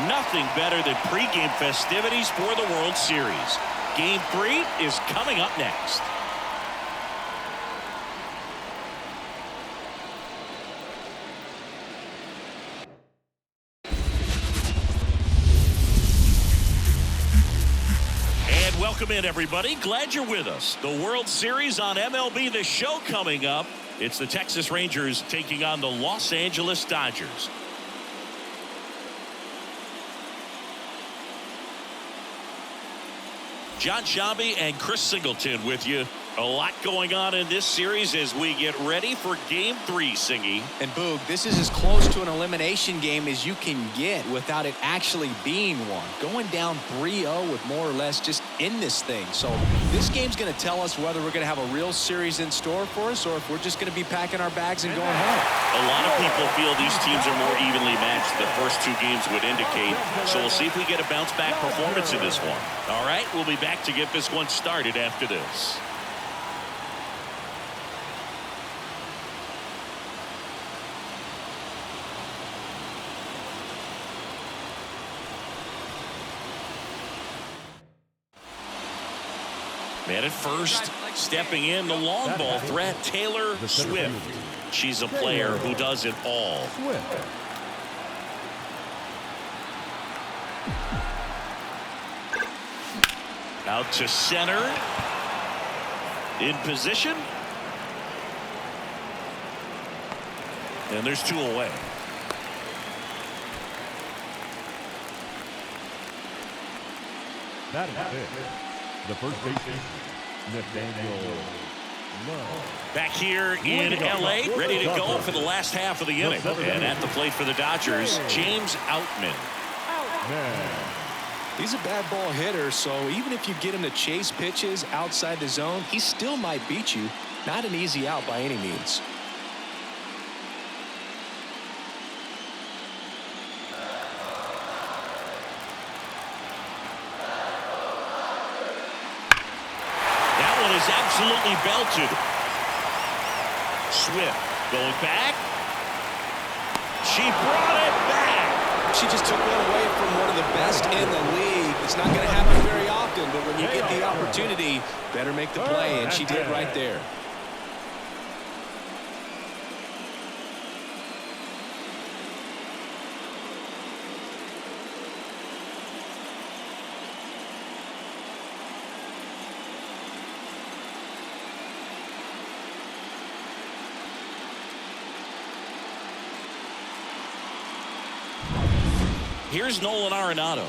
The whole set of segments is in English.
Nothing better than pregame festivities for the World Series. Game 3 is coming up next. And welcome in, everybody. Glad you're with us. The World Series on MLB The Show coming up. It's the Texas Rangers taking on the Los Angeles Dodgers. John Sciambi and Chris Singleton with you. A lot going on in this series as we get ready for Game 3, Singy. And Boog, this is as close to an elimination game as you can get without it actually being one. Going down 3-0 with more or less just in this thing. So this game's going to tell us whether we're going to have a real series in store for us or if we're just going to be packing our bags and going home. A lot of people feel these teams are more evenly matched. The first 2 games would indicate. So we'll see if we get a bounce-back performance in this one. All right, we'll be back to get this one started after this. Man at first, stepping in the long ball threat, Taylor Swift. She's a player who does it all. Out to center. In position. And there's 2 away. That is it. The first baseman, Nathaniel Love. Back here in L.A., ready to go for the last half of the inning. And at the plate for the Dodgers, James Outman. He's a bad ball hitter, so even if you get him to chase pitches outside the zone, he still might beat you. Not an easy out by any means. Is absolutely belted. Swift going back. She brought it back. She just took one away from one of the best in the league. It's not going to happen very often, but when you get the opportunity, better make the play, and she did right there. Here's Nolan Arenado.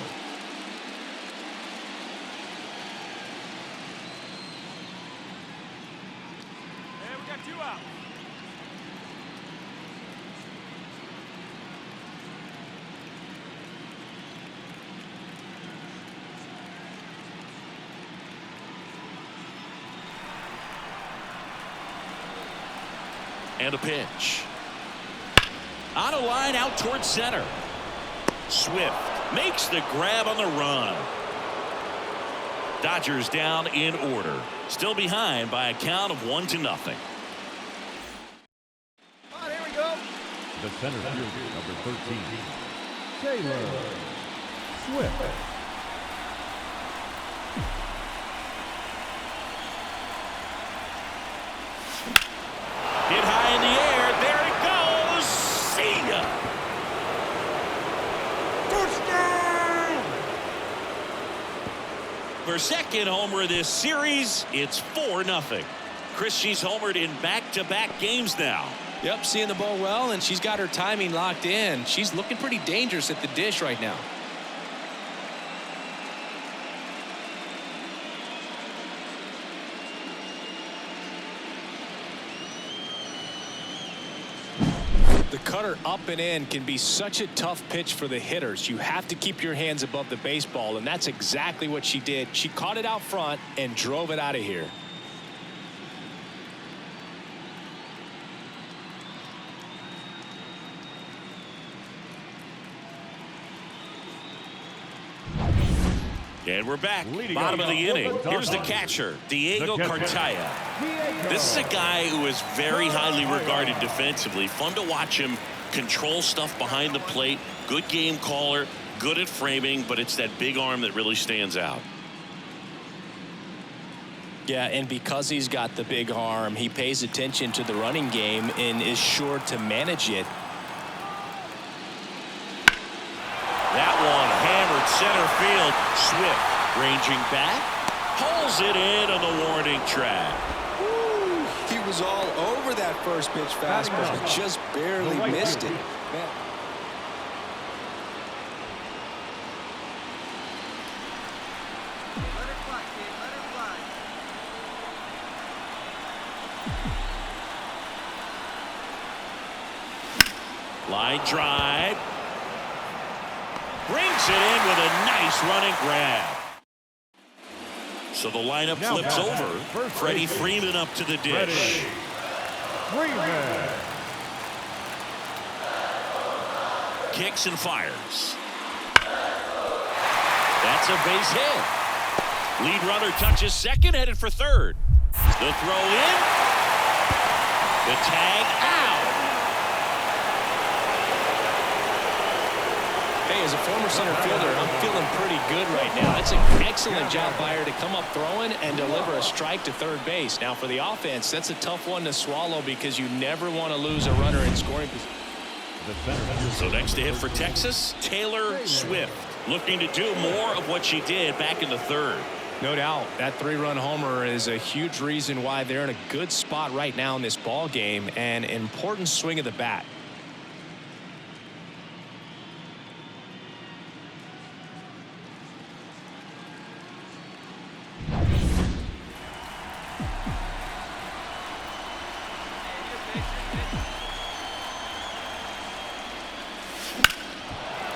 And we got 2 out. And a pitch. On a line out towards center. Swift makes the grab on the run. Dodgers down in order. Still behind by a count of 1-0. All right, here we go. The center fielder, number 13, Taylor Swift. Hit high in the air. There it goes. See ya. Her second homer this series. It's 4-0. Chris, she's homered in back-to-back games now. Yep, seeing the ball well, and she's got her timing locked in. She's looking pretty dangerous at the dish right now. The cutter up and in can be such a tough pitch for the hitters. You have to keep your hands above the baseball, and that's exactly what she did. She caught it out front and drove it out of here. And we're back. Bottom of the inning. Here's the catcher, Diego Cartaya. This is a guy who is very highly regarded defensively. Fun to watch him control stuff behind the plate. Good game caller. Good at framing, but it's that big arm that really stands out. Yeah, and because he's got the big arm, he pays attention to the running game and is sure to manage it. That one hammered center field. Swift ranging back, pulls it in on the warning track. Woo, he was all over that first pitch fastball, but just barely missed it. Man. Let it fly, kid. Let it fly. Line drive. Brings it in with a nice running grab. So the lineup Now flips batting, over. first Freddie baseman, Freeman up to the dish. Freddie Freeman. Kicks and fires. That's a base hit. Lead runner touches second, headed for third. The throw in. The tag out. Hey, as a former center fielder, I'm feeling pretty good right now. That's an excellent job by her to come up throwing and deliver a strike to third base. Now, for the offense, that's a tough one to swallow because you never want to lose a runner in scoring position. So next to hit for Texas, Taylor Swift. Looking to do more of what she did back in the third. No doubt. That three-run homer is a huge reason why they're in a good spot right now in this ball game, and an important swing of the bat.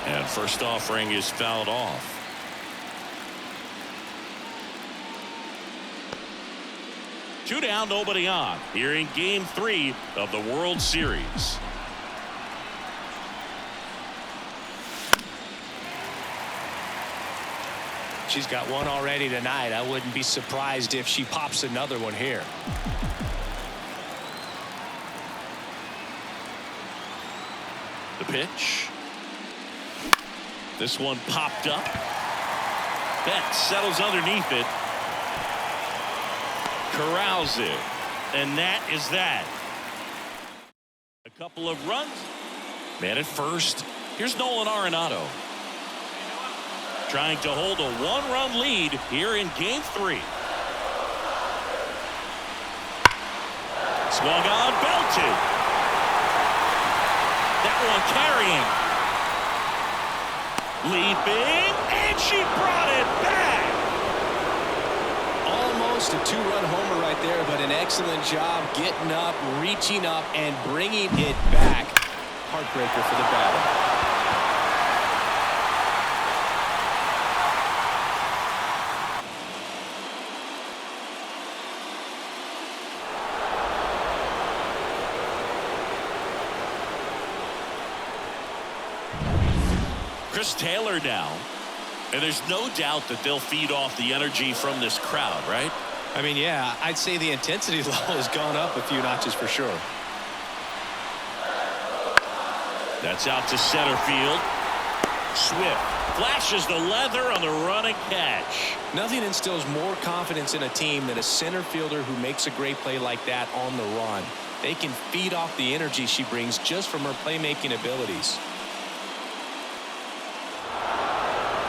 And first offering is fouled off. Two down, nobody on. Here in Game 3 of the World Series. She's got one already tonight. I wouldn't be surprised if she pops another one here. The pitch. This one popped up. Betts settles underneath it. Corrals it. And that is that. A couple of runs. Man at first. Here's Nolan Arenado. Trying to hold a one-run lead here in Game 3. Swung on, belted. That one carrying. Leaping, and she brought it back. Almost a two-run homer right there, but an excellent job getting up, reaching up, and bringing it back. Heartbreaker for the batter. Chris Taylor now. And there's no doubt that they'll feed off the energy from this crowd, right? I mean, yeah, I'd say the intensity level has gone up a few notches for sure. That's out to center field. Swift flashes the leather on the running catch. Nothing instills more confidence in a team than a center fielder who makes a great play like that on the run. They can feed off the energy she brings just from her playmaking abilities.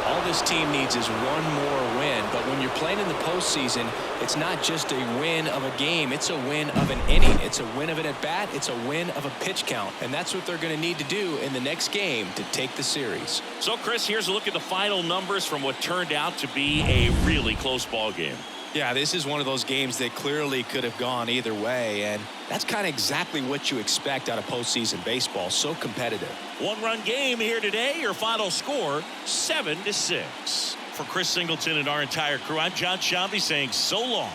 All this team needs is one more win, but when you're playing in the postseason, it's not just a win of a game, it's a win of an inning, it's a win of an at-bat, it's a win of a pitch count, and that's what they're going to need to do in the next game to take the series. So, Chris, here's a look at the final numbers from what turned out to be a really close ball game. Yeah, this is one of those games that clearly could have gone either way, and that's kind of exactly what you expect out of postseason baseball. So competitive. One-run game here today. Your final score, 7-6. For Chris Singleton and our entire crew, I'm John Sciambi saying so long.